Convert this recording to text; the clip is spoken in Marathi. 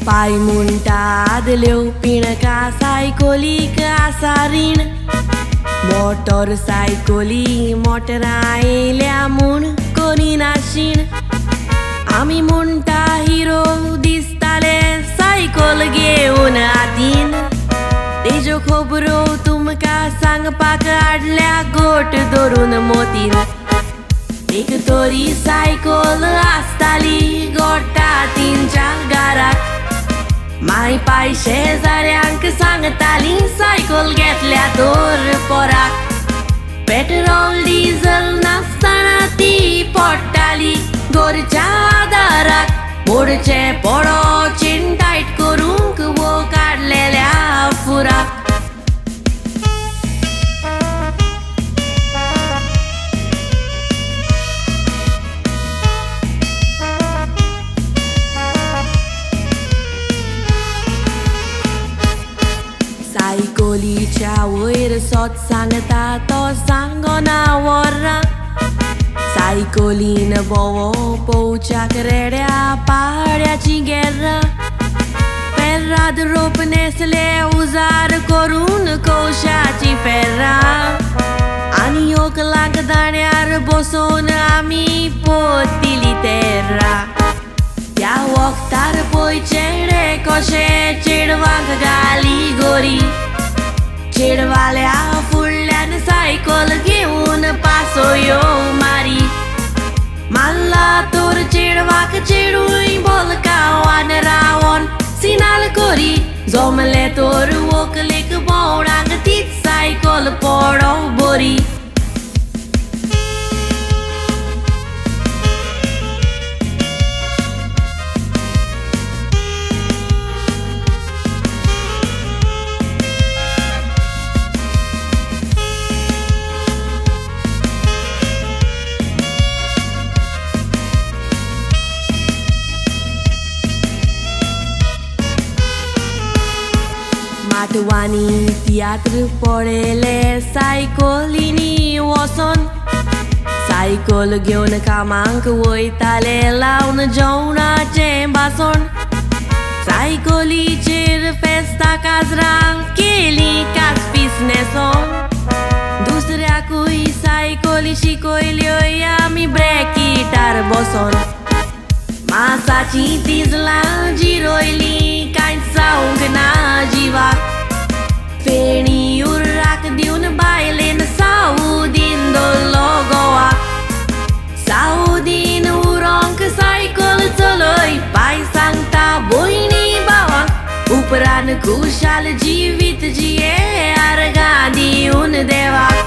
पाय मुंटाद लेव पिणका सायकोलीक आसारीण मोटरसायकली मोटरा येयल्या म्हूण कोणी नाशीण आमी म्हणटा हिरो दिसताले सायकल घेवन हातीन तेज्यो खबरो तुमकां सांगपाक हाडल्या गोट धरून मोतीन एक तरी सायकल आसताली गोठा तिनच्या घराक माय पाय शेजाऱ्यांक सांगताली सायकल घेतल्या तर पोराक पेट्रोल डिझल नासतना ती पडटाली घरच्या आदाराक मोडचे पडो चिंटायट करूंक वो काडलेल्या फुराक सायकलीच्या वयर सोत सांगता तो सांगोना वरां सायकलीन बोवो पोवच्याक रेड्या पाड्याची गेर्रां पेर्राद रोप नेसले उजार करून कोशाची फेर्रां आनी योकलांक दाण्यार बसोवन आमी पोतिली तेर्रां त्या वखतार पळय चेडे कशे चेडवांक घाली गोरी चेडवाल्या फुडल्यान सायकल घेवन पासोयो मारी माल्ला तर चेडवाक चेडूय बोलकावान रावोन सिनाल करी जमले तर व्हंकलेक भोवणाक तीच सायकल पडो बरी माटवानी तियात्र पळयले सायकलीनी वचोन सायकल घेवन कामांक वयताले लावन जेवणाचें बासण सायकलीचेर फेस्ता काजरां केली काजपीस न्हेसोन दुसऱ्याकूय सायकली शिकयल्यो आमी ब्रेकिटार बसोन मासाची तिजलां जिरोयली कांयच जावंक ना जिवाक फेणी उर्राक दिवन बायलेन सावदीन दवरलो गोवाक सावदीन उरोंक सायकल चलय पाय सांगता भयणी भावांक उपरांत खुशाल जिवीत जिये आर्गां दिवन देवाक